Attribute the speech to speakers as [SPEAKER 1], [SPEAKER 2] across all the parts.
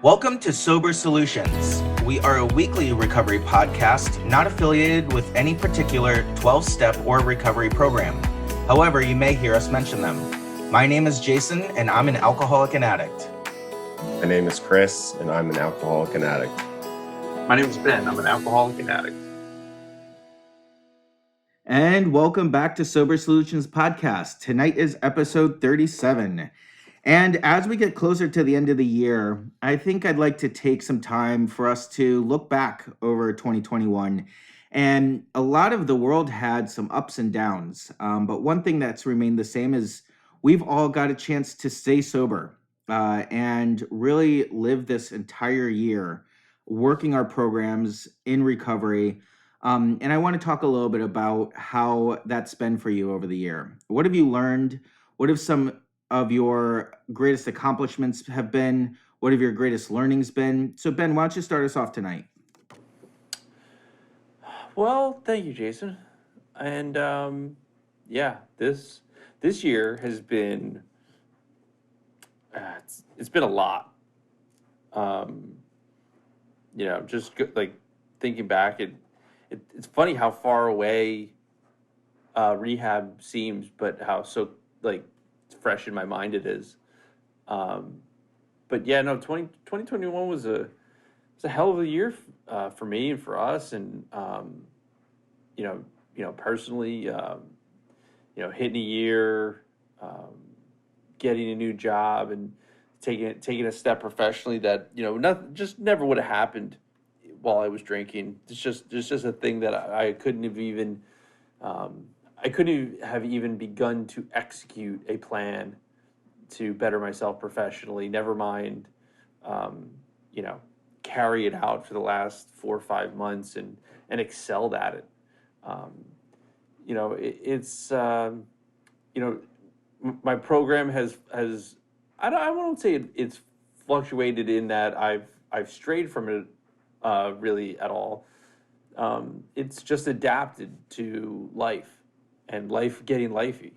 [SPEAKER 1] Welcome to Sober Solutions. We are a weekly recovery podcast not affiliated with any particular 12-step or recovery program. However, you may hear us mention them. My name is Jason, and I'm an alcoholic and addict.
[SPEAKER 2] My name is Chris, and I'm an alcoholic and addict.
[SPEAKER 3] My name is Ben. I'm an alcoholic and addict.
[SPEAKER 1] And welcome back to Sober Solutions Podcast. Tonight is episode 37. And as we get closer to the end of the year, I think I'd like to take some time for us to look back over 2021. And a lot of the world had some ups and downs. But one thing that's remained the same is we've all got a chance to stay sober and really live this entire year working our programs in recovery. And I want to talk a little bit about how that's been for you over the year. What have you learned? What have some of your greatest accomplishments have been? What have your greatest learnings been? So Ben, why don't you start us off tonight?
[SPEAKER 3] Well, thank you, Jason. And this year has been it's been a lot. Just like thinking back, it's funny how far away rehab seems, but how so like fresh in my mind it is. But yeah, no, 2021 was a hell of a year for me and for us, and personally, hitting a year, getting a new job, and taking a step professionally that just never would have happened while I was drinking. It's just a thing that I couldn't have even begun to execute a plan to better myself professionally, never mind carry it out for the last 4 or 5 months and excelled at it. My program has I won't say it's fluctuated in that I've strayed from it really at all. It's just adapted to life and life getting lifey.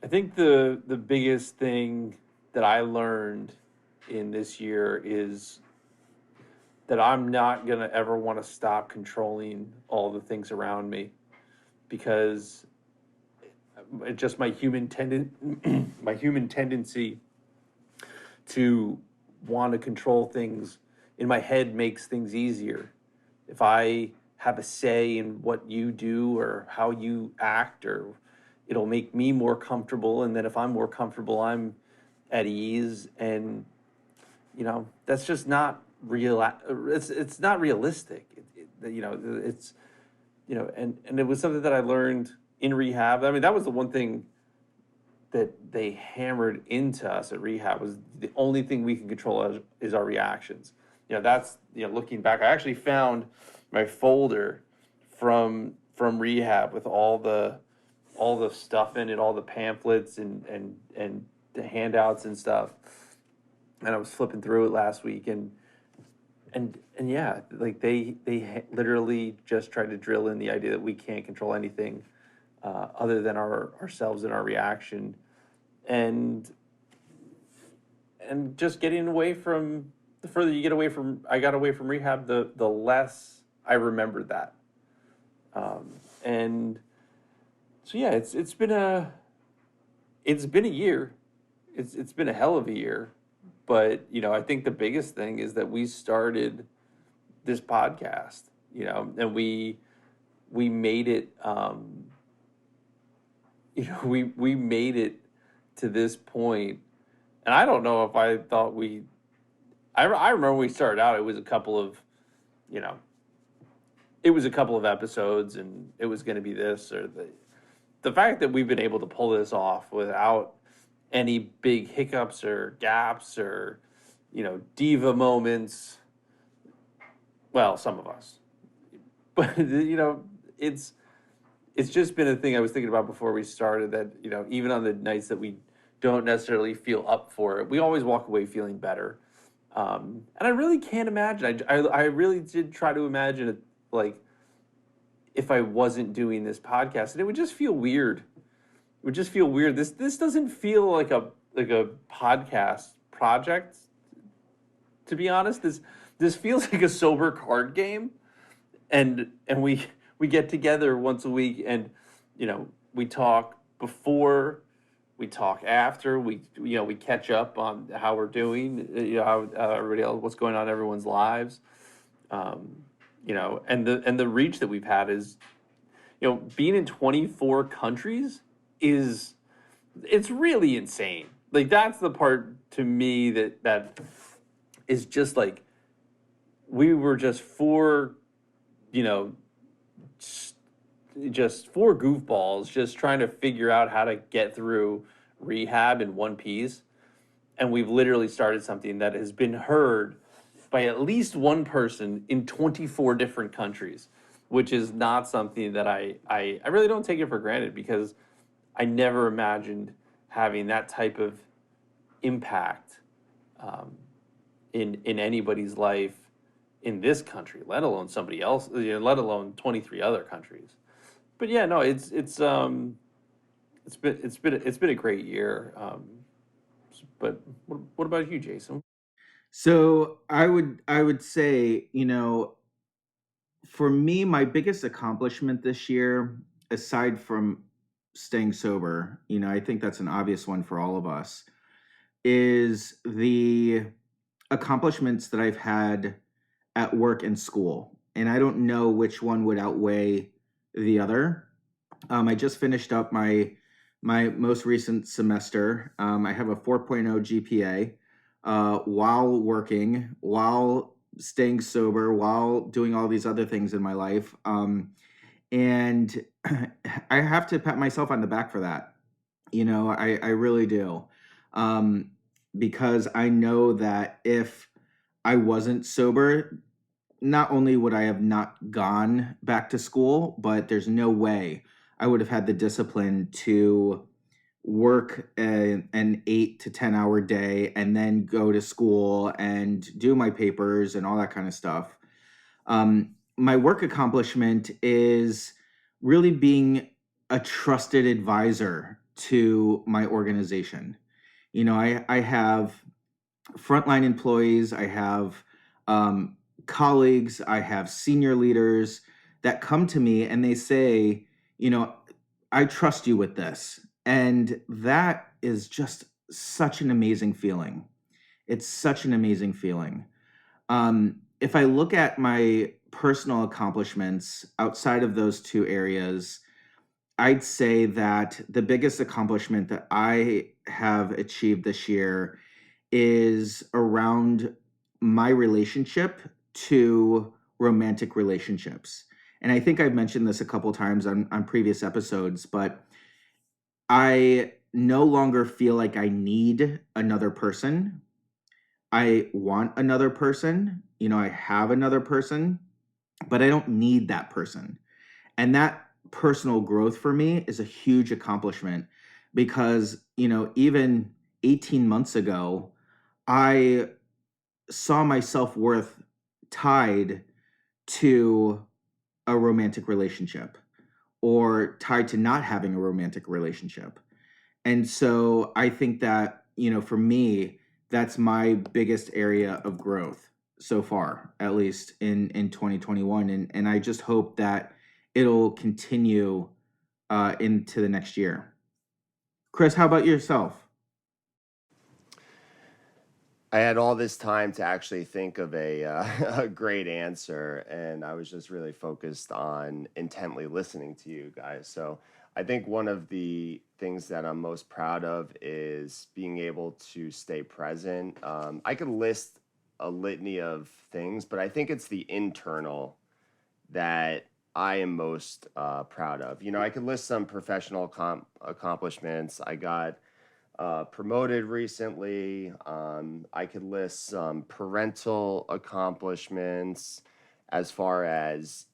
[SPEAKER 3] I think the biggest thing that I learned in this year is that I'm not gonna ever want to stop controlling all the things around me, because it's just my human tendency to want to control things in my head makes things easier. If I have a say in what you do or how you act, or it'll make me more comfortable, and then if I'm more comfortable, I'm at ease, and that's just not real. It's not realistic. And it was something that I learned in rehab. I mean, that was the one thing that they hammered into us at rehab, was the only thing we can control is our reactions. That's looking back, I actually found my folder from rehab with all the stuff in it, all the pamphlets and the handouts and stuff. And I was flipping through it last week, and yeah, like they literally just tried to drill in the idea that we can't control anything other than ourselves and our reaction, and just getting away from, the further you get away from, I got away from rehab, the less I remembered that. And so yeah, it's been a year. It's been a hell of a year. But, I think the biggest thing is that we started this podcast, and we made it, we made it to this point. And I don't know if I thought I remember when we started out, it was a couple of episodes, and it was going to be this or the fact that we've been able to pull this off without any big hiccups or gaps or, diva moments. Well, some of us, but it's just been a thing I was thinking about before we started, that, even on the nights that we don't necessarily feel up for it, we always walk away feeling better. And I really can't imagine, I really did try to imagine it, like, if I wasn't doing this podcast, and it would just feel weird. This doesn't feel like a like a podcast project. To be honest, this feels like a sober card game, and we get together once a week, and we talk before, we talk after, we catch up on how we're doing, how everybody else, what's going on in everyone's lives, um, and the reach that we've had is, being in 24 countries is, it's really insane. Like, that's the part to me that is just like, we were just four, you know, just four goofballs just trying to figure out how to get through rehab in one piece. And we've literally started something that has been heard by at least one person in 24 different countries, which is not something that I really don't take it for granted, because I never imagined having that type of impact, um, in anybody's life in this country, let alone somebody else, let alone 23 other countries. But yeah, no, it's been a great year. But what about you, Jason?
[SPEAKER 1] So I would say, for me, my biggest accomplishment this year, aside from staying sober, I think that's an obvious one for all of us, is the accomplishments that I've had at work and school. And I don't know which one would outweigh the other. I just finished up my most recent semester. I have a 4.0 GPA, while working, while staying sober, while doing all these other things in my life. And I have to pat myself on the back for that. I really do. Um, because I know that if I wasn't sober, not only would I have not gone back to school, but there's no way I would have had the discipline to work an 8 to 10 hour day and then go to school and do my papers and all that kind of stuff. My work accomplishment is really being a trusted advisor to my organization. I have frontline employees, I have um, colleagues, I have senior leaders that come to me and they say, I trust you with this. And that is just such an amazing feeling. It's such an amazing feeling. If I look at my personal accomplishments outside of those two areas, I'd say that the biggest accomplishment that I have achieved this year is around my relationship to romantic relationships. And I think I've mentioned this a couple times on previous episodes, but I no longer feel like I need another person. I want another person. I have another person, but I don't need that person. And that personal growth for me is a huge accomplishment because, even 18 months ago, I saw my self-worth tied to a romantic relationship or tied to not having a romantic relationship. And so I think that, for me, that's my biggest area of growth so far, at least in 2021. And I just hope that it'll continue into the next year. Chris, how about yourself?
[SPEAKER 2] I had all this time to actually think of a great answer, and I was just really focused on intently listening to you guys. So I think one of the things that I'm most proud of is being able to stay present. I could list a litany of things, but I think it's the internal that I am most proud of. I could list some professional accomplishments. I got promoted recently. I could list some parental accomplishments as far as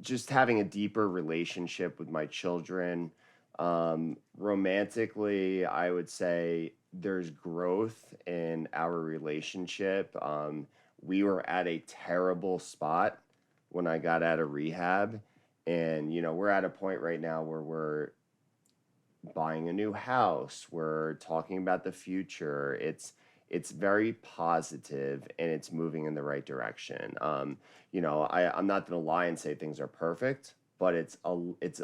[SPEAKER 2] just having a deeper relationship with my children. Romantically, I would say there's growth in our relationship. We were at a terrible spot when I got out of rehab. And, we're at a point right now where we're buying a new house. We're talking about the future. It's very positive and it's moving in the right direction. I'm not going to lie and say things are perfect, but it's a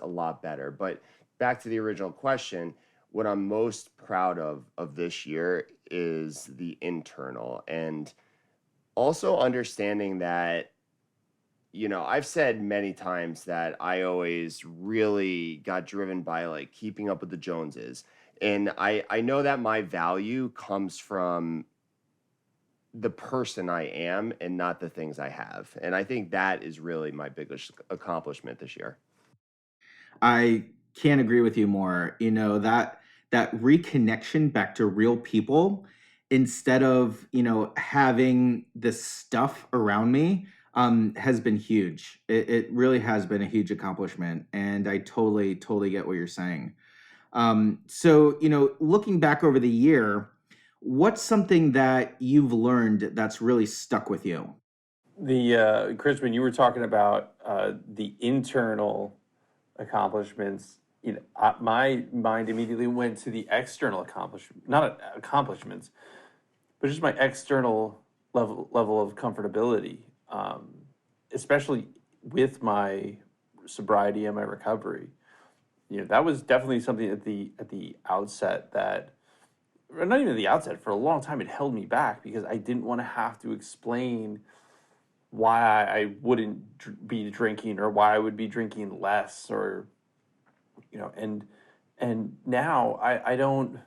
[SPEAKER 2] lot better. But back to the original question, what I'm most proud of this year is the internal, and also understanding that, I've said many times that I always really got driven by like keeping up with the Joneses. And I know that my value comes from the person I am and not the things I have. And I think that is really my biggest accomplishment this year.
[SPEAKER 1] I can't agree with you more. That reconnection back to real people instead of, having this stuff around me has been huge. It really has been a huge accomplishment. And I totally, totally get what you're saying. So, looking back over the year, what's something that you've learned that's really stuck with you?
[SPEAKER 3] The Chris, when you were talking about the internal accomplishments, my mind immediately went to the external accomplishment, not accomplishments, but just my external level of comfortability, especially with my sobriety and my recovery. That was definitely something at the outset that, or not even at the outset, for a long time it held me back because I didn't want to have to explain why I wouldn't be drinking or why I would be drinking less, or and now I don't,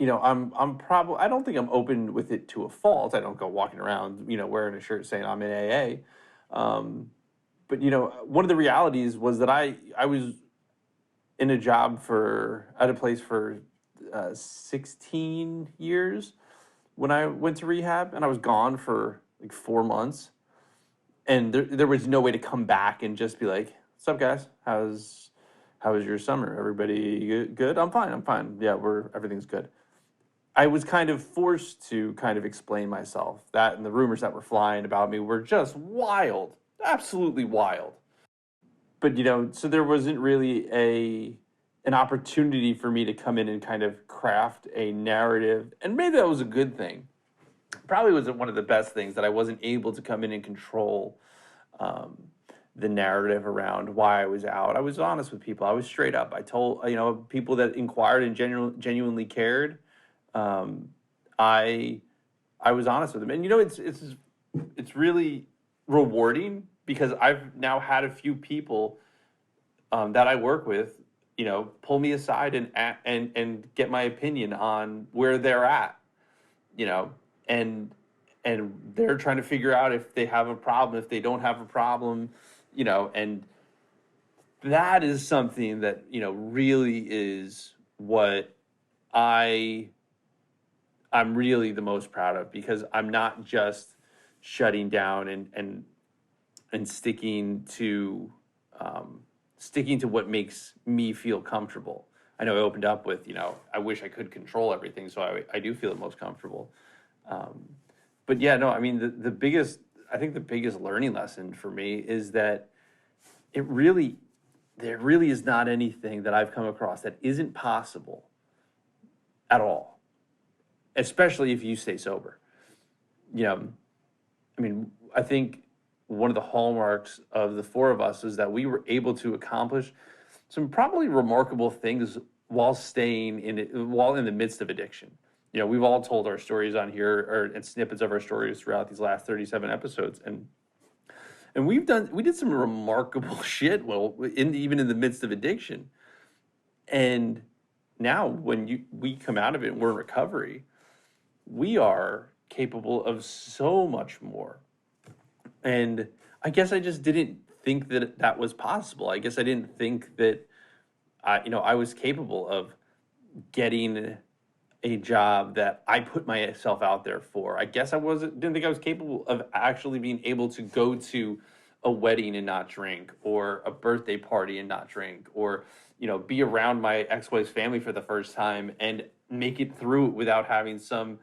[SPEAKER 3] I'm probably, I don't think I'm open with it to a fault. I don't go walking around wearing a shirt saying I'm in AA. But one of the realities was that I was in a job at a place for 16 years when I went to rehab, and I was gone for like 4 months, and there was no way to come back and just be like, "What's up, guys? How was your summer? Everybody good? I'm fine. I'm fine. Yeah, everything's good." I was kind of forced to kind of explain myself. That and the rumors that were flying about me were just wild, absolutely wild. But so there wasn't really an opportunity for me to come in and kind of craft a narrative, and maybe that was a good thing. Probably wasn't one of the best things that I wasn't able to come in and control um, the narrative around why I was out. I was honest with people. I was straight up. I told people that inquired and genuinely cared. Um, I I was honest with them, and it's really rewarding because I've now had a few people that I work with, pull me aside and get my opinion on where they're at, you know, and they're trying to figure out if they have a problem, if they don't have a problem, and that is something that really is what I I'm really the most proud of, because I'm not just shutting down and sticking to what makes me feel comfortable. I know I opened up with, I wish I could control everything, so I do feel the most comfortable. Um, but yeah, no, I mean, I think the biggest learning lesson for me is that it really, there really is not anything that I've come across that isn't possible at all, especially if you stay sober. You know, I mean, I think one of the hallmarks of the four of us is that we were able to accomplish some probably remarkable things while staying in it, while in the midst of addiction. We've all told our stories on here, and snippets of our stories throughout these last 37 episodes, and we did some remarkable shit, well, even in the midst of addiction. And now when we come out of it and we're in recovery, we are capable of so much more. And I guess I just didn't think that that was possible. I guess I didn't think that I was capable of getting a job that I put myself out there for. I guess didn't think I was capable of actually being able to go to a wedding and not drink, or a birthday party and not drink, or be around my ex-wife's family for the first time and make it through it without having some,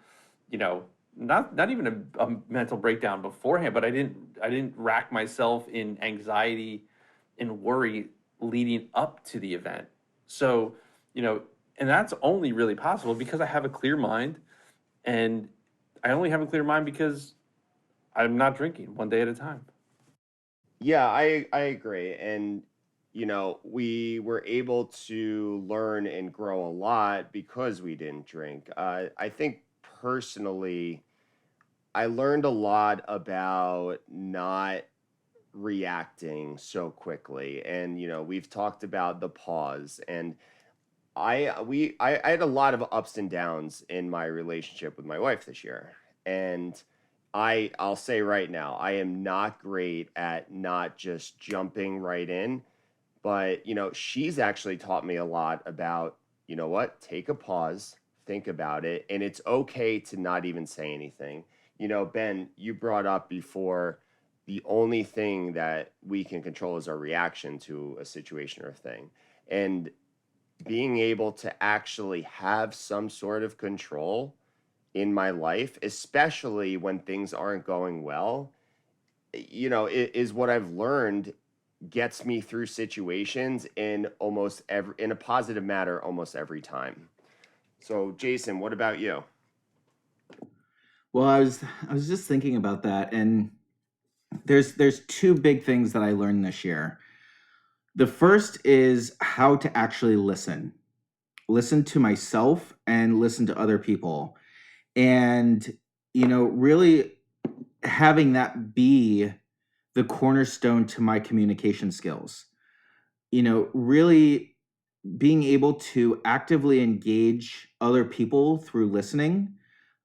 [SPEAKER 3] not even a mental breakdown beforehand, but I didn't rack myself in anxiety and worry leading up to the event. So, you know, and that's only really possible because I have a clear mind, and I only have a clear mind because I'm not drinking one day at a time.
[SPEAKER 2] Yeah, I agree. And we were able to learn and grow a lot because we didn't drink. I think personally, I learned a lot about not reacting so quickly. And we've talked about the pause. And I had a lot of ups and downs in my relationship with my wife this year. And I'll say right now, I am not great at not just jumping right in, but she's actually taught me a lot about, what, take a pause, think about it, and it's okay to not even say anything. Ben, you brought up before, the only thing that we can control is our reaction to a situation or thing. And being able to actually have some sort of control in my life, especially when things aren't going well, is what I've learned gets me through situations in a positive manner almost every time. So, Jason, what about you?
[SPEAKER 1] Well, I was just thinking about that, and there's two big things that I learned this year. The first is how to actually listen to myself and listen to other people. And, really having that be the cornerstone to my communication skills. Really being able to actively engage other people through listening,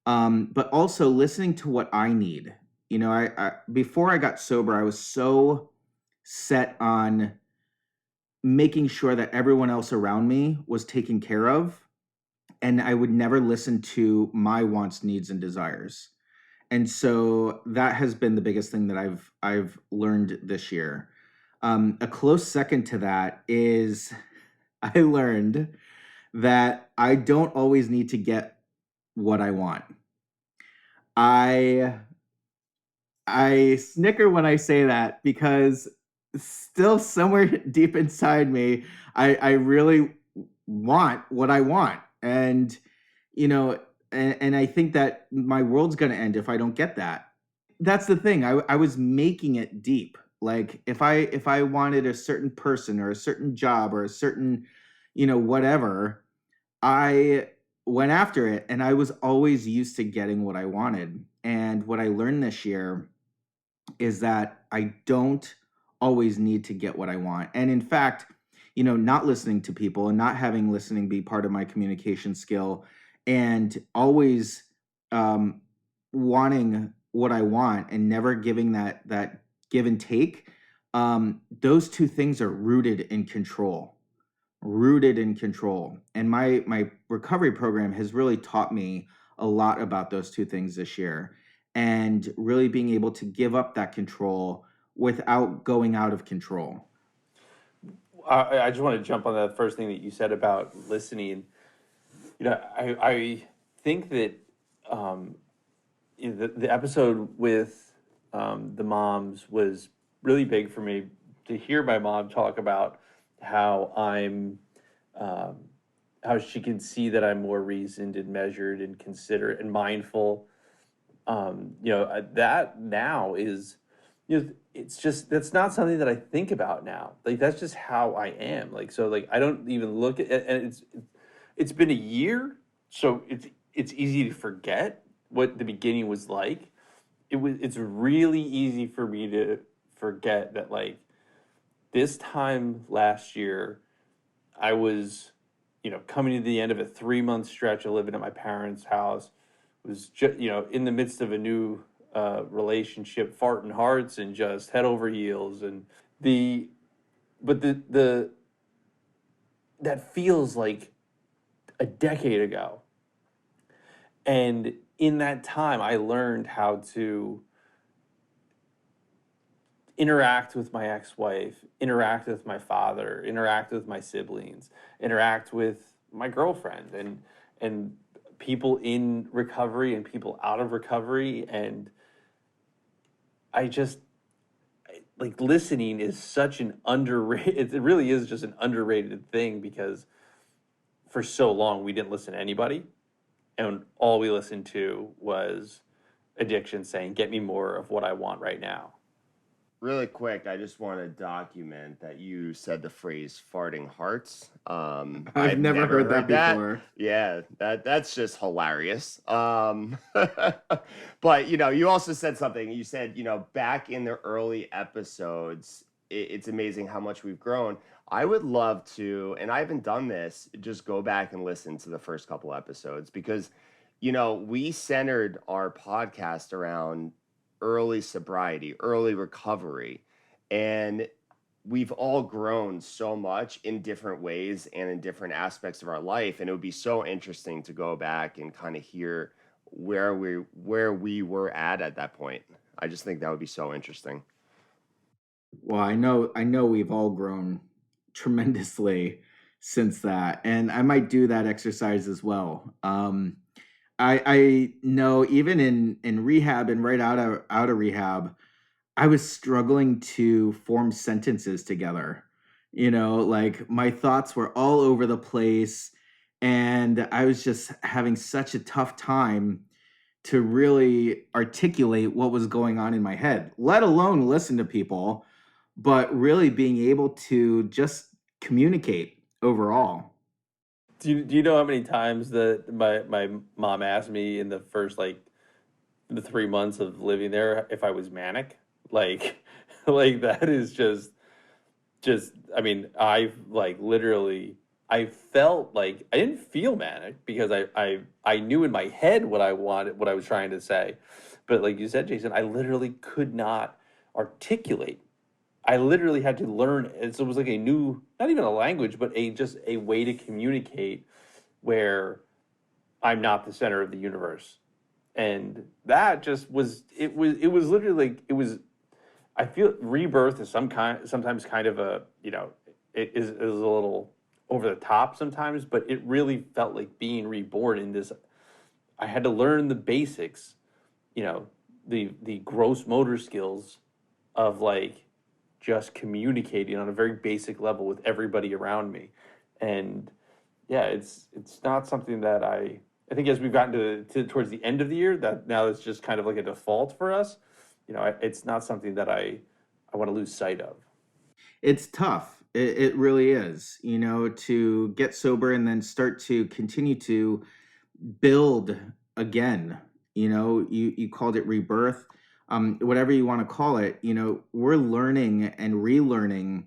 [SPEAKER 1] but also listening to what I need. I before I got sober, I was so set on making sure that everyone else around me was taken care of, and I would never listen to my wants, needs, and desires. And so that has been the biggest thing that I've learned this year. A close second to that is I learned that I don't always need to get what I want. I I snicker when I say that because still somewhere deep inside me, I really want what I want. And you know, and I think that my world's gonna end if I don't get that. That's the thing. I was making it deep. Like if I wanted a certain person or a certain job or a certain, whatever, I went after it, and I was always used to getting what I wanted. And what I learned this year is that I don't always need to get what I want. And in fact, not listening to people and not having listening be part of my communication skill, and always um, wanting what I want and never giving that give and take. Those two things are rooted in control. And my recovery program has really taught me a lot about those two things this year, and really being able to give up that control without going out of control.
[SPEAKER 3] I just want to jump on that first thing that you said about listening. I think that um, the episode with the moms was really big for me to hear my mom talk about how um, how she can see that I'm more reasoned and measured and considerate and mindful. That now is, it's just, that's not something that I think about now. Like, that's just how I am. Like, so like, I don't even look at it. And it's been a year. So it's easy to forget what the beginning was like. It's really easy for me to forget that, like, this time last year, I was, coming to the end of a 3 month stretch of living at my parents' house. Was just, in the midst of a new relationship, farting hearts and just head over heels, and the but the that feels like a decade ago. And in that time, I learned how to interact with my ex-wife, interact with my father, interact with my siblings, interact with my girlfriend, and people in recovery and people out of recovery. And I just, like, listening is such an underrated, it really is just an underrated thing, because for so long, we didn't listen to anybody. And all we listened to was addiction saying, get me more of what I want right now.
[SPEAKER 2] Really quick, I just want to document that you said the phrase "farting hearts."
[SPEAKER 1] I've
[SPEAKER 2] I've
[SPEAKER 1] never
[SPEAKER 2] never
[SPEAKER 1] heard that
[SPEAKER 2] heard that.
[SPEAKER 1] before.
[SPEAKER 2] Yeah, that's just hilarious. But you also said something. You said, back in the early episodes, it's amazing how much we've grown. I would love to, and I haven't done this, just go back and listen to the first couple episodes because, we centered our podcast around early sobriety, early recovery. And we've all grown so much in different ways and in different aspects of our life. And it would be so interesting to go back and kind of hear where we were at that point. I just think that would be so interesting.
[SPEAKER 1] Well, I know we've all grown tremendously since that, and I might do that exercise as well. I know even in rehab and right out of rehab, I was struggling to form sentences together. Like my thoughts were all over the place, and I was just having such a tough time to really articulate what was going on in my head, let alone listen to people, but really being able to just communicate overall.
[SPEAKER 3] Do you know how many times that my mom asked me in the first like the 3 months of living there if I was manic? Like, like that is just I mean, I've like literally I felt like I didn't feel manic because I knew in my head what I wanted, what I was trying to say. But like you said, Jason, I literally could not articulate. I literally had to learn. It was like a new, not even a language, but just a way to communicate where I'm not the center of the universe. And that just was literally like, it was, I feel rebirth is sometimes kind of a, it is a little over the top sometimes, but it really felt like being reborn in this. I had to learn the basics, you know, the gross motor skills of like just communicating on a very basic level with everybody around me. And yeah, it's not something that I think as we've gotten to towards the end of the year, that now it's just kind of like a default for us. It's not something that I want to lose sight of.
[SPEAKER 1] It's tough. It really is, to get sober and then start to continue to build again. You called it rebirth, whatever you want to call it. We're learning and relearning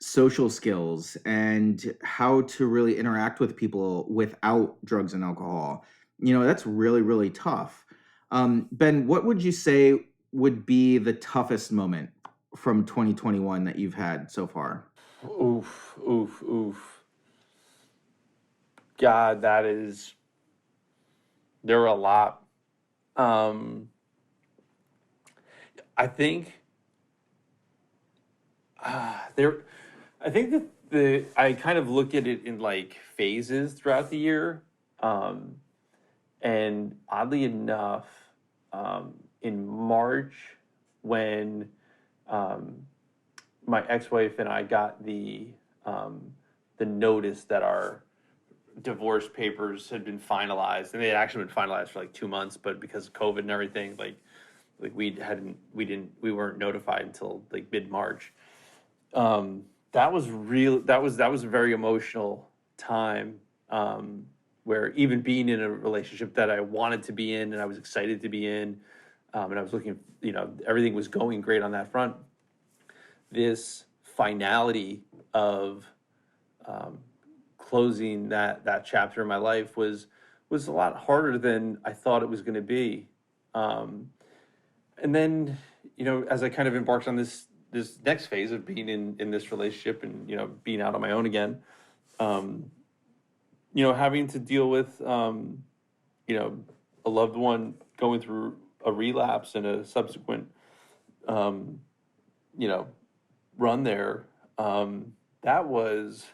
[SPEAKER 1] social skills and how to really interact with people without drugs and alcohol. That's really, really tough. Ben, what would you say would be the toughest moment from 2021 that you've had so far?
[SPEAKER 3] Oof, oof, oof. God, there were a lot. Um, I think there. I think that I kind of look at it in like phases throughout the year. Um, and oddly enough, in March, when um, my ex-wife and I got the notice that our divorce papers had been finalized, and they had actually been finalized for like 2 months, but because of COVID and everything, like we weren't notified until like mid-March. That was real. That was a very emotional time. Where even being in a relationship that I wanted to be in and I was excited to be in, and I was looking, everything was going great on that front. This finality of um, closing that chapter in my life was a lot harder than I thought it was going to be. Um, and then, as I kind of embarked on this next phase of being in this relationship and being out on my own again, um, having to deal with you know a loved one going through a relapse and a subsequent um, you know run there. That was,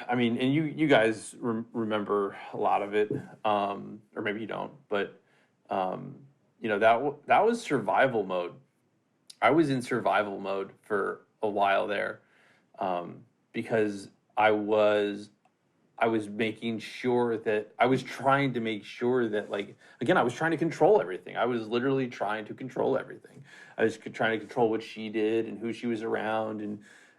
[SPEAKER 3] I mean, and you guys remember a lot of it, or maybe you don't, but um, that was survival mode. I was in survival mode for a while there, because I was. I was making sure that I was trying to make sure that, like, again, I was trying to control everything. I was literally trying to control everything. I was trying to control what she did and who she was around,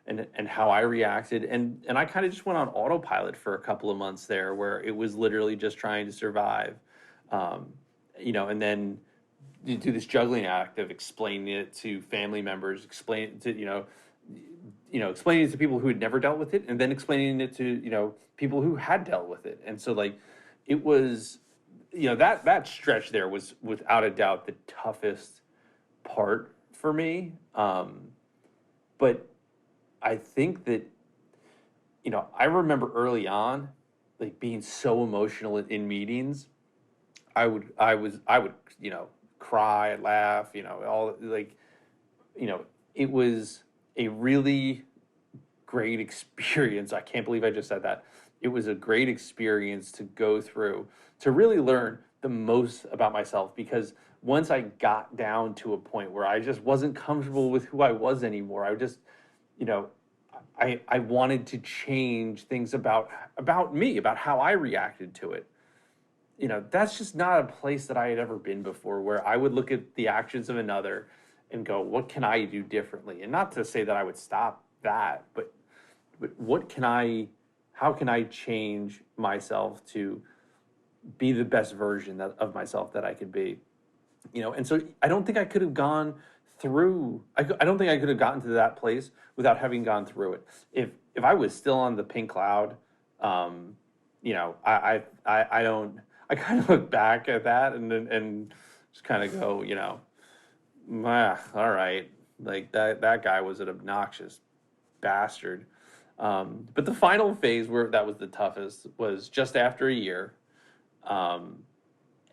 [SPEAKER 3] and how I reacted. And I kind of just went on autopilot for a couple of months there, where it was literally just trying to survive. Um, and then you do this juggling act of explaining it to family members, explain it to, explaining it to people who had never dealt with it, and then explaining it to, people who had dealt with it. And so, like, it was, that stretch there was without a doubt the toughest part for me. But I think that, I remember early on, like, being so emotional in meetings. I would, cry, laugh, all, like, you know, it was a really great experience. I can't believe I just said that. It was a great experience to go through, to really learn the most about myself, because once I got down to a point where I just wasn't comfortable with who I was anymore, I just, you know, I wanted to change things about me, about how I reacted to it. That's just not a place that I had ever been before, where I would look at the actions of another and go, what can I do differently? And not to say that I would stop that, but how can I change myself to be the best version of myself that I could be? And so I don't think I could have gone through, I don't think I could have gotten to that place without having gone through it. If I was still on the pink cloud, I don't, I kind of look back at that and just kind of go, all right, like that guy was an obnoxious bastard. But the final phase, where that was the toughest, was just after a year. Um,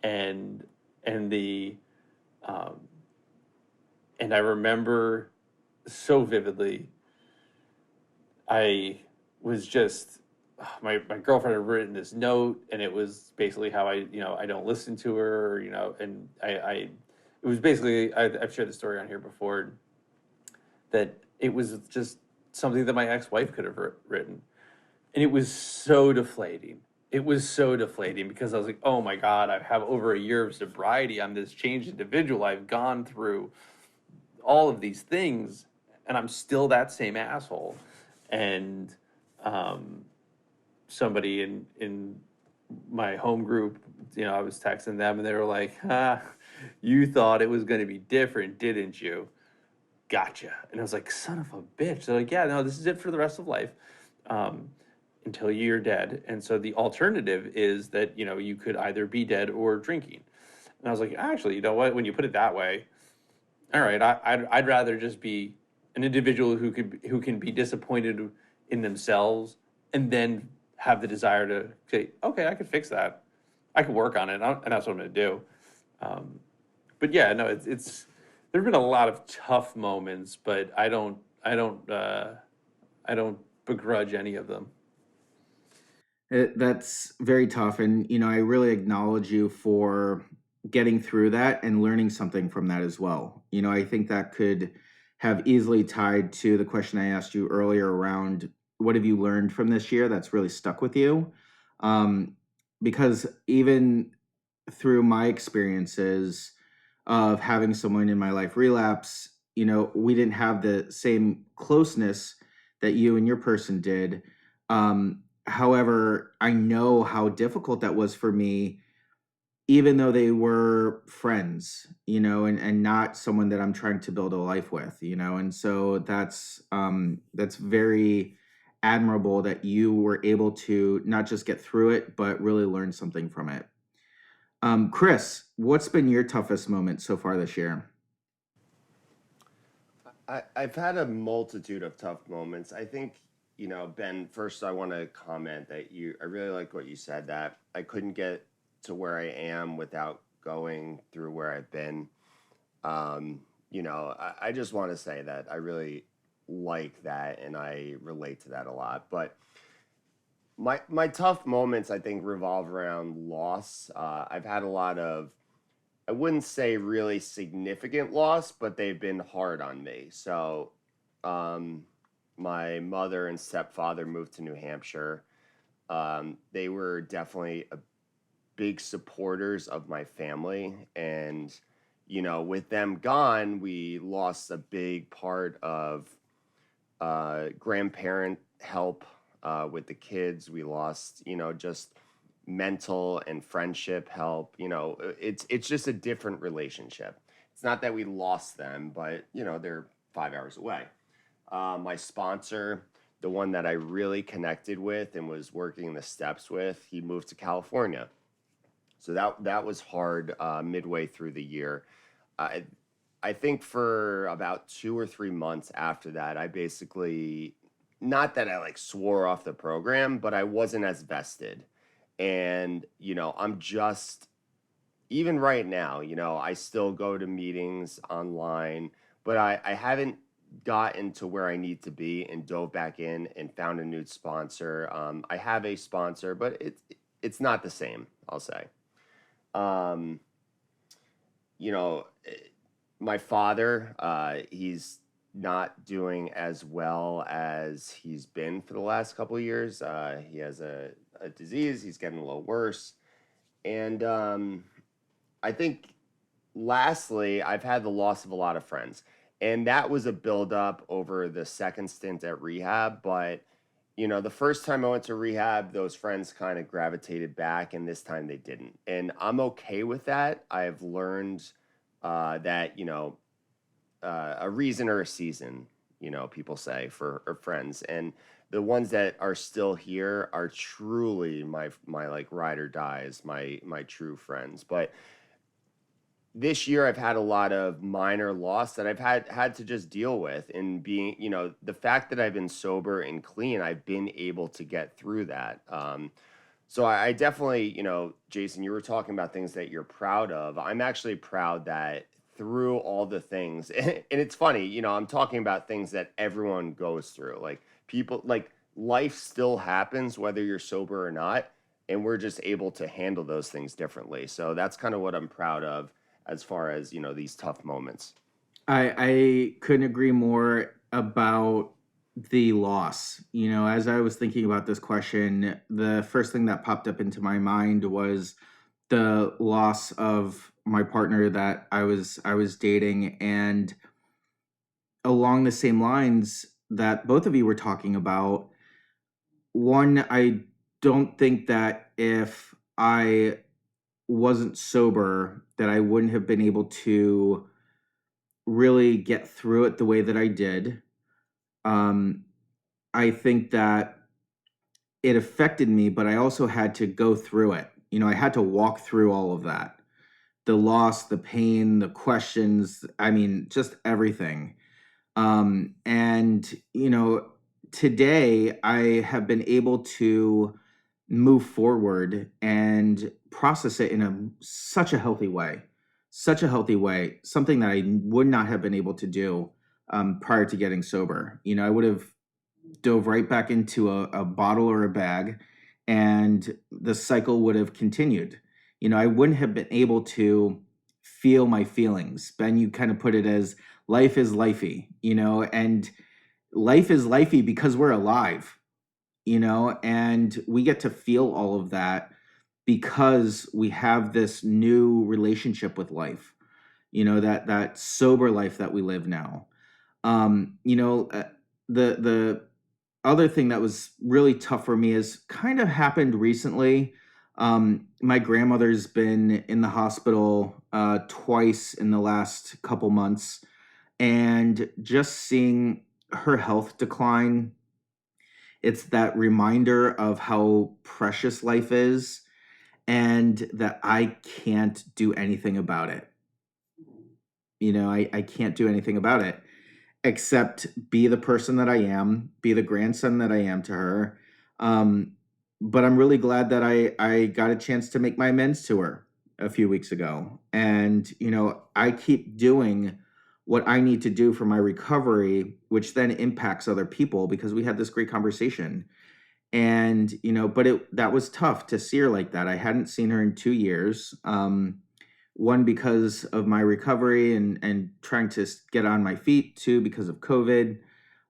[SPEAKER 3] and and the um, and I remember so vividly. I was just, my girlfriend had written this note, and it was basically how I don't listen to her, and I it was basically, I've shared the story on here before, that it was just something that my ex-wife could have written. And it was so deflating. It was so deflating, because I was like, oh my God, I have over a year of sobriety. I'm this changed individual. I've gone through all of these things, and I'm still that same asshole. And um, somebody in my home group, I was texting them, and they were like, you thought it was going to be different, didn't you? Gotcha. And I was like, son of a bitch. They're like, yeah, no, this is it for the rest of life. Um, until you're dead. And so the alternative is that, you could either be dead or drinking. And I was like, actually, you know what? When you put it that way, all right, I'd rather just be an individual who can be disappointed in themselves, and then have the desire to say, okay, I could fix that. I could work on it, and that's what I'm going to do. Um, but yeah, no, it's there've been a lot of tough moments, but I don't begrudge any of them.
[SPEAKER 1] That's very tough. And, I really acknowledge you for getting through that and learning something from that as well. I think that could have easily tied to the question I asked you earlier around what have you learned from this year that's really stuck with you? Um, because even through my experiences of having someone in my life relapse, we didn't have the same closeness that you and your person did. However, I know how difficult that was for me, even though they were friends, and not someone that I'm trying to build a life with, and so that's very admirable that you were able to not just get through it, but really learn something from it. Chris, what's been your toughest moment so far this year?
[SPEAKER 2] I've had a multitude of tough moments. I think, Ben, first I want to comment that I really like what you said, that I couldn't get to where I am without going through where I've been. I just want to say that I really like that, and I relate to that a lot. But my tough moments, I think, revolve around loss. I've had a lot of, I wouldn't say really significant loss, but they've been hard on me. So, my mother and stepfather moved to New Hampshire. They were definitely a big supporters of my family. And, with them gone, we lost a big part of grandparent help with the kids. We lost, just mental and friendship help. It's just a different relationship. It's not that we lost them, but they're 5 hours away. My sponsor, the one that I really connected with and was working the steps with, he moved to California. So that was hard midway through the year. I I think for about 2 or 3 months after that, I basically, not that I like swore off the program, but I wasn't as vested. And I'm just, even right now, I still go to meetings online, but I haven't gotten to where I need to be and dove back in and found a new sponsor. I have a sponsor, but it's not the same, I'll say. Um, you know, eh, my father, he's not doing as well as he's been for the last couple of years. He has a disease, he's getting a little worse. And I think lastly, I've had the loss of a lot of friends. And that was a buildup over the second stint at rehab. But, the first time I went to rehab, those friends kind of gravitated back, and this time they didn't. And I'm okay with that. I've learned that, a reason or a season, people say for or friends. And the ones that are still here are truly my like ride or dies, my true friends. But this year I've had a lot of minor loss that I've had to just deal with, and being, the fact that I've been sober and clean, I've been able to get through that. So I definitely, Jason, you were talking about things that you're proud of. I'm actually proud that through all the things, and it's funny, I'm talking about things that everyone goes through. Like people, like life still happens whether you're sober or not, and we're just able to handle those things differently. So that's kind of what I'm proud of as far as, these tough moments.
[SPEAKER 1] I couldn't agree more about the loss. As I was thinking about this question, the first thing that popped up into my mind was the loss of my partner that I was dating, and along the same lines that both of you were talking about. One, I don't think that if I wasn't sober that I wouldn't have been able to really get through it the way that I did. Um, I think that it affected me, but I also had to go through it. I had to walk through all of that. The loss, the pain, the questions, I mean, just everything. And today I have been able to move forward and process it in such a healthy way, something that I would not have been able to do prior to getting sober. I would have dove right back into a bottle or a bag, and the cycle would have continued. I wouldn't have been able to feel my feelings. Ben, you kind of put it as life is lifey, and life is lifey because we're alive, and we get to feel all of that because we have this new relationship with life, that sober life that we live now. The other thing that was really tough for me is kind of happened recently. My grandmother's been in the hospital twice in the last couple months, and just seeing her health decline, it's that reminder of how precious life is and that I can't do anything about it. I can't do anything about it except be the person that I am, be the grandson that I am to her. Um, but I'm really glad that I got a chance to make my amends to her a few weeks ago. And, I keep doing what I need to do for my recovery, which then impacts other people because we had this great conversation. And, but that was tough to see her like that. I hadn't seen her in 2 years. One, because of my recovery and trying to get on my feet. Two, because of COVID.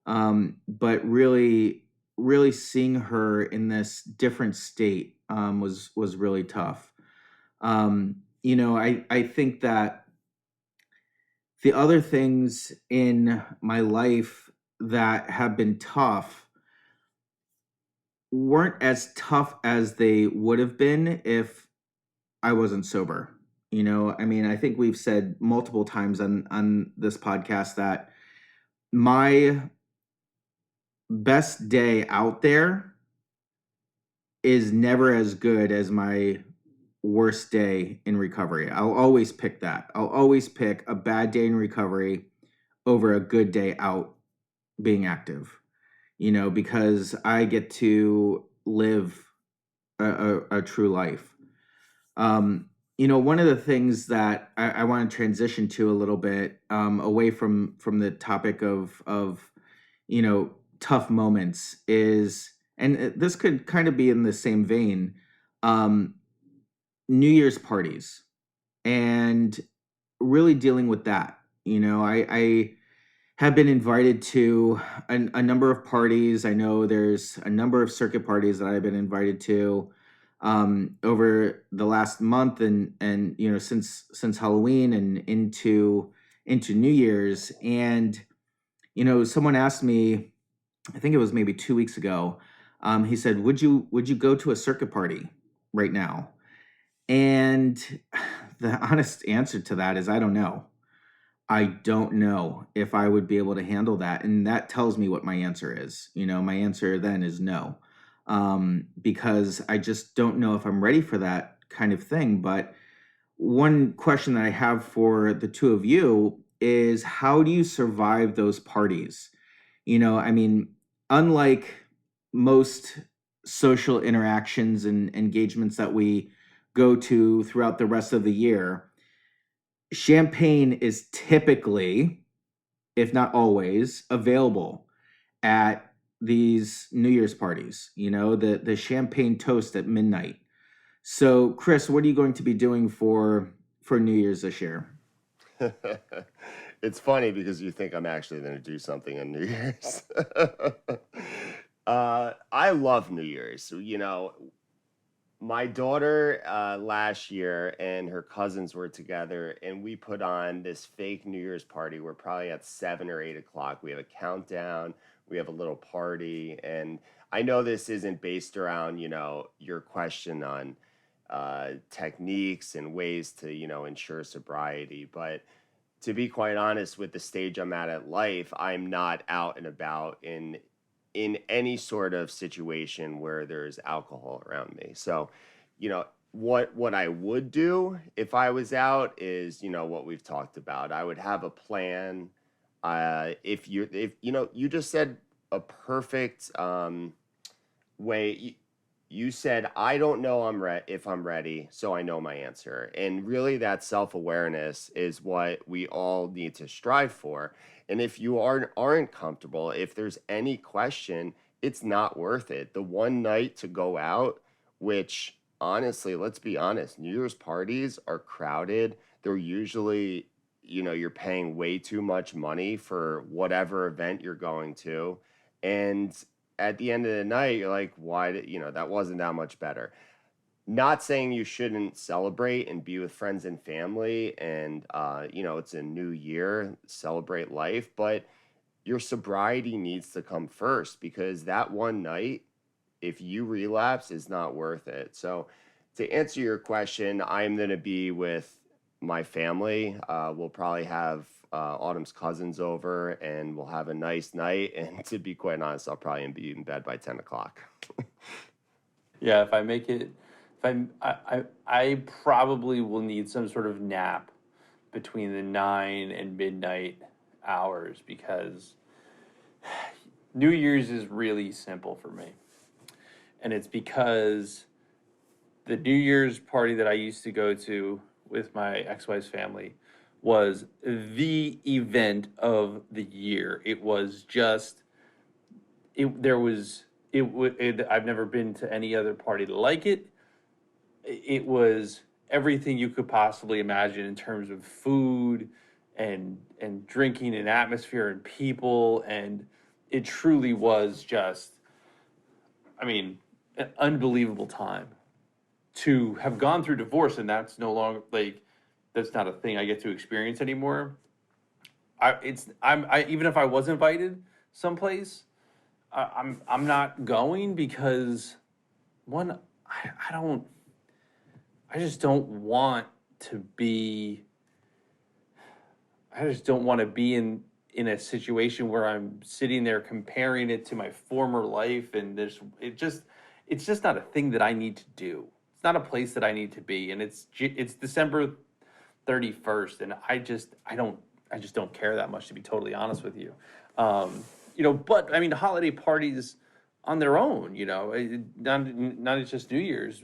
[SPEAKER 1] But really, really seeing her in this different state was really tough. I think that the other things in my life that have been tough weren't as tough as they would have been if I wasn't sober. I mean, I think we've said multiple times on this podcast that my best day out there is never as good as my worst day in recovery. I'll always pick that. I'll always pick a bad day in recovery over a good day out being active, because I get to live a true life. One of the things that I want to transition to a little bit, away from the topic of tough moments is, and this could kind of be in the same vein, um, New Year's parties and really dealing with that. I have been invited to a number of parties. I know there's a number of circuit parties that I've been invited to over the last month, and since Halloween and into New Year's. And someone asked me, I think it was maybe 2 weeks ago. He said, "Would you go to a circuit party right now?" And the honest answer to that is I don't know. I don't know if I would be able to handle that. And that tells me what my answer is. My answer then is no, because I just don't know if I'm ready for that kind of thing. But one question that I have for the two of you is, how do you survive those parties? I mean, unlike most social interactions and engagements that we go to throughout the rest of the year, champagne is typically, if not always, available at these New Year's parties, the champagne toast at midnight. So, Chris, what are you going to be doing for New Year's this year?
[SPEAKER 2] It's funny because you think I'm actually going to do something on New Year's. I love New Year's. So, my daughter last year and her cousins were together, and we put on this fake New Year's party. We're probably at 7 or 8 o'clock. We have a countdown, we have a little party. And I know this isn't based around, your question on techniques and ways to, ensure sobriety. But to be quite honest, with the stage I'm at life, I'm not out and about in any sort of situation where there's alcohol around me. So, what I would do if I was out is, what we've talked about. I would have a plan. If you just said a perfect way. You said, I don't know if I'm ready, so I know my answer. And really, that self-awareness is what we all need to strive for. And if you aren't comfortable, if there's any question, it's not worth it. The one night to go out, which honestly, let's be honest, New Year's parties are crowded. They're usually, you're paying way too much money for whatever event you're going to. And at the end of the night, you're like, why did, that wasn't that much better. Not saying you shouldn't celebrate and be with friends and family, and it's a new year, celebrate life, but your sobriety needs to come first, because that one night, if you relapse, is not worth it. So to answer your question, I'm going to be with my family. We'll probably have Autumn's cousins over, and we'll have a nice night. And to be quite honest, I'll probably be in bed by 10 o'clock.
[SPEAKER 3] Yeah, if I make it, if I probably will need some sort of nap between the 9 and midnight hours, because New Year's is really simple for me. And it's because the New Year's party that I used to go to with my ex-wife's family was the event of the year. It was just, I've never been to any other party like it. It was everything you could possibly imagine in terms of food and drinking and atmosphere and people, and it truly was just I mean, an unbelievable time to have gone through divorce, and that's no longer like that's not a thing I get to experience anymore. I even if I was invited someplace, I'm not going because one, I don't, I just don't want to be, I just don't want to be in a situation where I'm sitting there comparing it to my former life, and it's just not a thing that I need to do. It's not a place that I need to be, and it's December 31st, and I just don't care that much, to be totally honest with you. But I mean, holiday parties on their own, not just New Year's,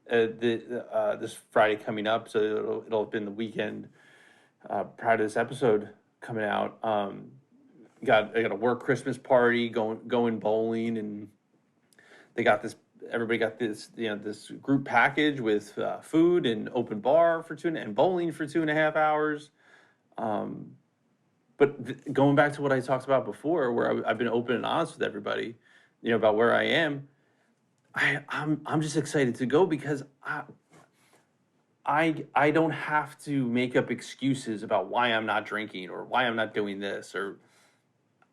[SPEAKER 3] this Friday coming up, so it'll have been the weekend prior to this episode coming out. I got a work Christmas party, going bowling, and they got this. Everybody got this, this group package with food and open bar for and bowling for 2.5 hours. But going back to what I talked about before, where I've been open and honest with everybody, about where I am. I'm just excited to go because I don't have to make up excuses about why I'm not drinking or why I'm not doing this,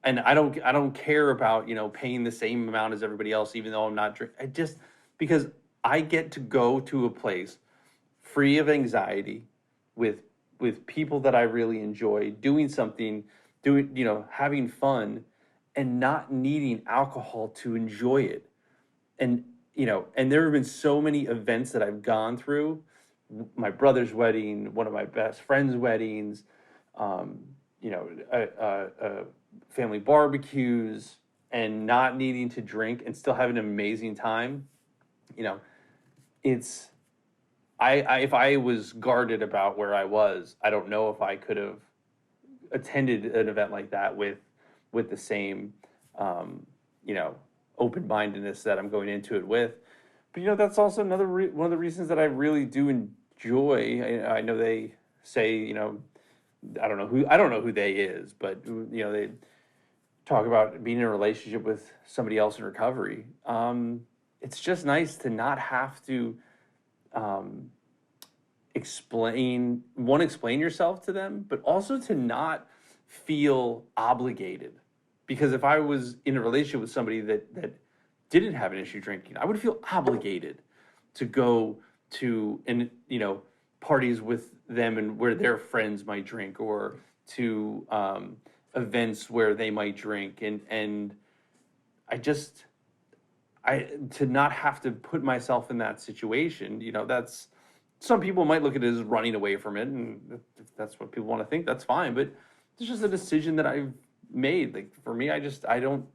[SPEAKER 3] and I don't care about paying the same amount as everybody else, even though I'm not drinking. I just because I get to go to a place free of anxiety with people that I really enjoy, doing something, having fun, and not needing alcohol to enjoy it. And and there have been so many events that I've gone through, my brother's wedding, one of my best friend's weddings, um, family barbecues, and not needing to drink and still having an amazing time. You know, it's I if I was guarded about where I was, I don't know if I could have attended an event like that with the same um, you know open-mindedness that I'm going into it with. But that's also another one of the reasons that I really do enjoy. I know they say I don't know who they is, but they talk about being in a relationship with somebody else in recovery. It's just nice to not have to um, explain yourself to them, but also to not feel obligated. Because if I was in a relationship with somebody that didn't have an issue drinking, I would feel obligated to go to parties with them and where their friends might drink, or to events where they might drink, and I just I to not have to put myself in that situation. That's some people might look at it as running away from it, and if that's what people want to think, that's fine. But it's just a decision that I've made. Like, for me, I don't.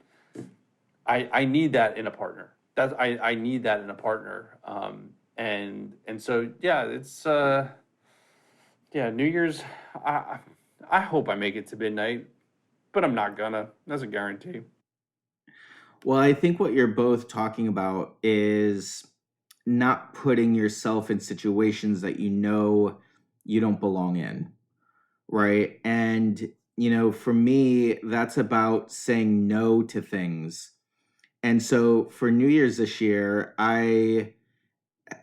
[SPEAKER 3] I need that in a partner. I need that in a partner. And so yeah, it's New Year's. I I hope I make it to midnight, but I'm not gonna. That's a guarantee.
[SPEAKER 1] Well, I think what you're both talking about is not putting yourself in situations that you don't belong in, right? And, for me, that's about saying no to things. And so for New Year's this year, I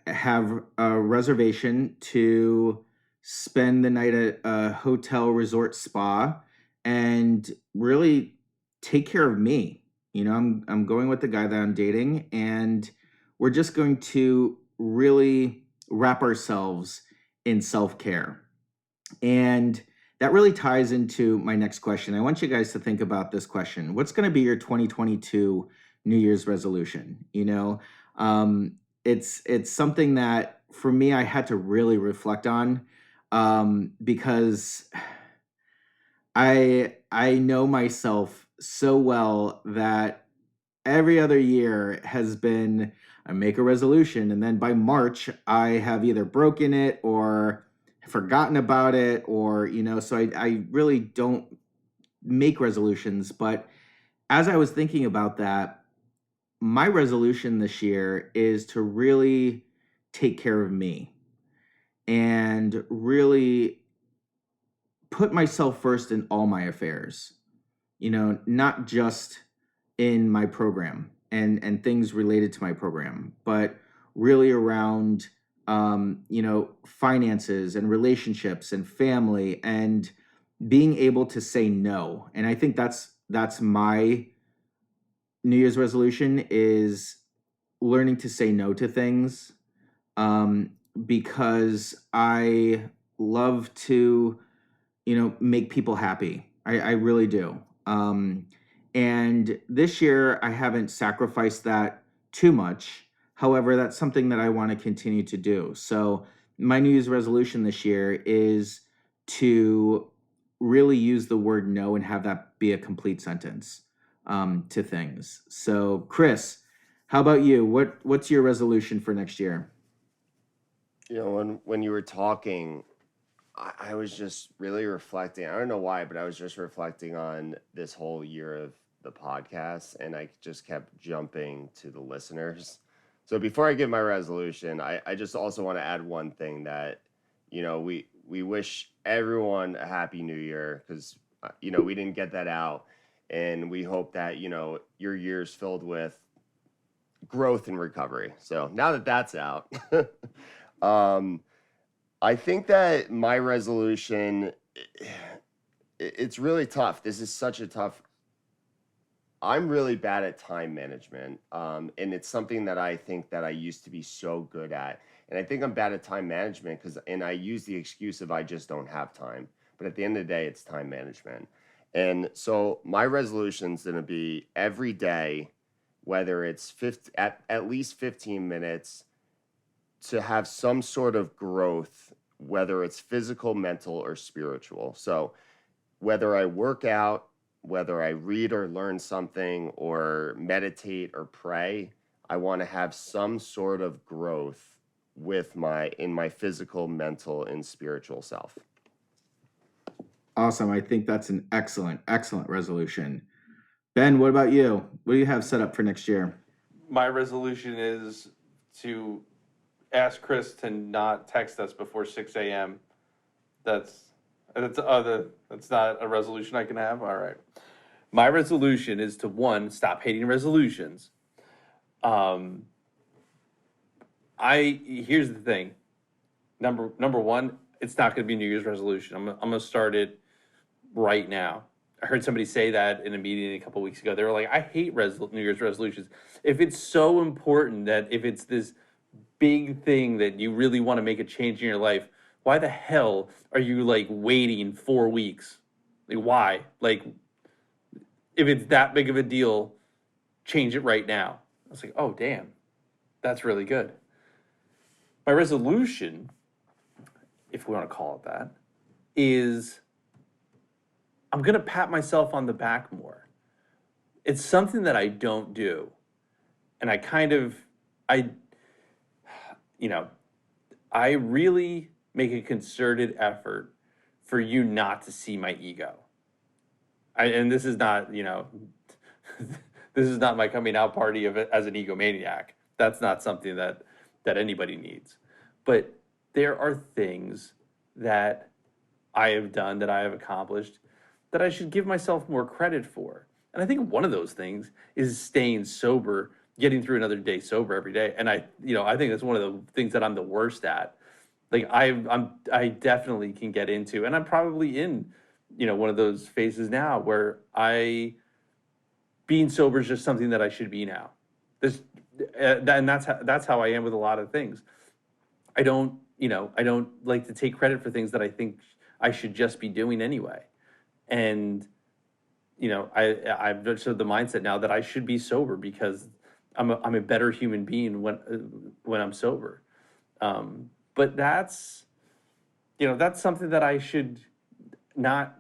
[SPEAKER 1] have a reservation to spend the night at a hotel resort spa and really take care of me. I'm going with the guy that I'm dating, and we're just going to really wrap ourselves in self-care. And that really ties into my next question. I want you guys to think about this question. What's going to be your 2022 New Year's resolution? Um, it's something that for me I had to really reflect on, because I know myself so well that every other year has been I make a resolution, and then by March I have either broken it or forgotten about it, or so I really don't make resolutions. But as I was thinking about that, my resolution this year is to really take care of me and really put myself first in all my affairs, not just in my program. and things related to my program, but really around finances and relationships and family and being able to say no. And I think that's my New Year's resolution, is learning to say no to things, um, because I love to, make people happy. I really do. And this year, I haven't sacrificed that too much. However, that's something that I want to continue to do. So, my New Year's resolution this year is to really use the word no and have that be a complete sentence, to things. So, Chris, how about you? What's your resolution for next year?
[SPEAKER 2] When you were talking, I was just really reflecting. I don't know why, but I was just reflecting on this whole year of the podcast, and I just kept jumping to the listeners. So before I give my resolution, I just also want to add one thing that, we wish everyone a happy new year, because, we didn't get that out. And we hope that, your year's filled with growth and recovery. So now that that's out, um, I think that my resolution, it's really tough. This is such a tough. I'm really bad at time management, and it's something that I think that I used to be so good at. And I think I'm bad at time management and I use the excuse of I just don't have time. But at the end of the day, it's time management. And so my resolution's going to be every day, whether it's at least 15 minutes, to have some sort of growth, whether it's physical, mental, or spiritual. So whether I work out, whether I read or learn something, or meditate or pray, I want to have some sort of growth in my physical, mental, and spiritual self.
[SPEAKER 1] Awesome. I think that's an excellent resolution. Ben, what about you? What do you have set up for next year?
[SPEAKER 3] My resolution is to ask Chris to not text us before 6 a.m. That's not a resolution I can have. All right. My resolution is to, one, stop hating resolutions. Here's the thing. Number one, it's not going to be a New Year's resolution. I'm going to start it right now. I heard somebody say that in a meeting a couple weeks ago. They were like, I hate New Year's resolutions. If it's so important, that if it's this big thing that you really want to make a change in your life, why the hell are you like waiting 4 weeks? Like, why? Like, if it's that big of a deal, change it right now. I was like, oh, damn, that's really good. My resolution, if we want to call it that, is I'm going to pat myself on the back more. It's something that I don't do. And I really make a concerted effort for you not to see my ego. And this is not, this is not my coming out party of it as an egomaniac. That's not something that anybody needs. But there are things that I have done, that I have accomplished, that I should give myself more credit for. And I think one of those things is staying sober, getting through another day sober every day. And I think that's one of the things that I'm the worst at. Like I definitely can get into, and I'm probably in, one of those phases now where being sober is just something that I should be now. And that's how I am with a lot of things. I don't like to take credit for things that I think I should just be doing anyway. And, I've just the mindset now that I should be sober because I'm a better human being when I'm sober. But that's something that I should not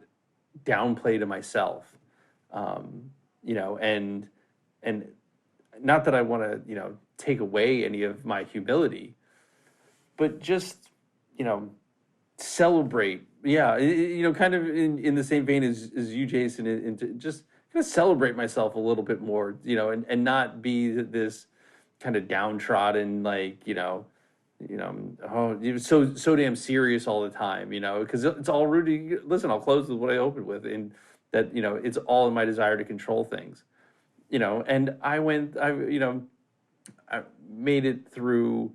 [SPEAKER 3] downplay to myself. And not that I want to, take away any of my humility, but just, celebrate. Yeah. Kind of in the same vein as you, Jason, and to just kind of celebrate myself a little bit more, and not be this kind of downtrodden, like, you're so damn serious all the time, because it's all rooted. Listen, I'll close with what I opened with, and that, it's all in my desire to control things. and I made it through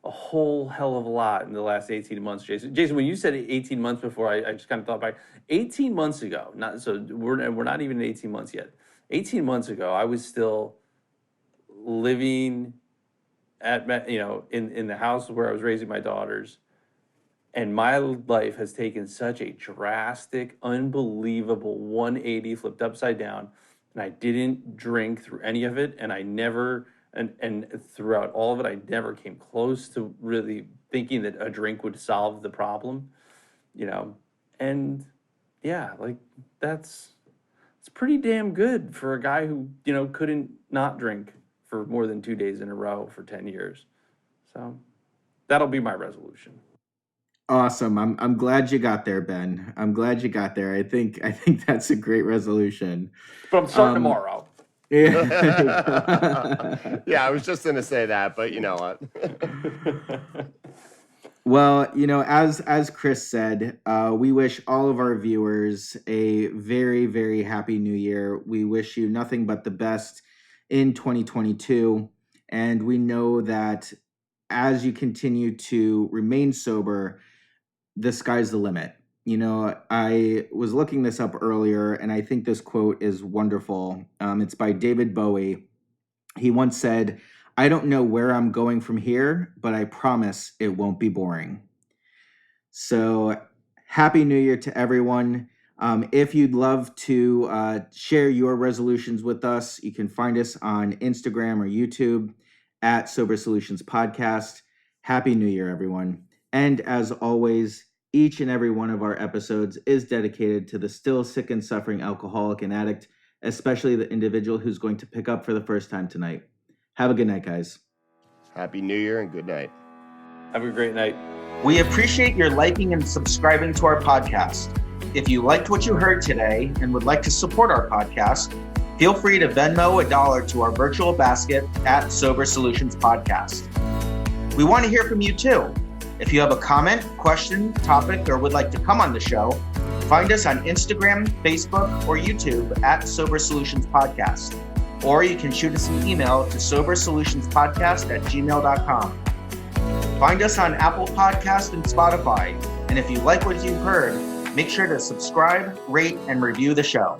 [SPEAKER 3] a whole hell of a lot in the last 18 months, Jason. Jason, when you said 18 months before, I just kind of thought back. 18 months ago, we're not even 18 months yet. 18 months ago, I was still living in the house where I was raising my daughters. And my life has taken such a drastic, unbelievable 180 flipped upside down. And I didn't drink through any of it. And I never, and throughout all of it, I never came close to really thinking that a drink would solve the problem, And yeah, like it's pretty damn good for a guy who, couldn't not drink for more than 2 days in a row for 10 years. So that'll be my resolution.
[SPEAKER 1] Awesome. I'm glad you got there, Ben. I'm glad you got there. I think that's a great resolution.
[SPEAKER 3] But I'm starting tomorrow.
[SPEAKER 1] Yeah.
[SPEAKER 2] Yeah, I was just going to say that, but you know what?
[SPEAKER 1] Well, as Chris said, we wish all of our viewers a very, very happy new year. We wish you nothing but the best in 2022. And we know that as you continue to remain sober, the sky's the limit. I was looking this up earlier, and I think this quote is wonderful. It's by David Bowie. He once said, "I don't know where I'm going from here, but I promise it won't be boring." So happy New Year to everyone. If you'd love to share your resolutions with us, you can find us on Instagram or YouTube at Sober Solutions Podcast. Happy New Year, everyone. And as always, each and every one of our episodes is dedicated to the still sick and suffering alcoholic and addict, especially the individual who's going to pick up for the first time tonight. Have a good night, guys.
[SPEAKER 2] Happy New Year and good night.
[SPEAKER 3] Have a great night.
[SPEAKER 1] We appreciate your liking and subscribing to our podcast. If you liked what you heard today and would like to support our podcast, feel free to Venmo $1 to our virtual basket at Sober Solutions Podcast. We want to hear from you too. If you have a comment, question, topic, or would like to come on the show, find us on Instagram, Facebook, or YouTube at Sober Solutions Podcast. Or you can shoot us an email to sobersolutionspodcast@gmail.com. Find us on Apple Podcasts and Spotify. And if you like what you've heard, make sure to subscribe, rate, and review the show.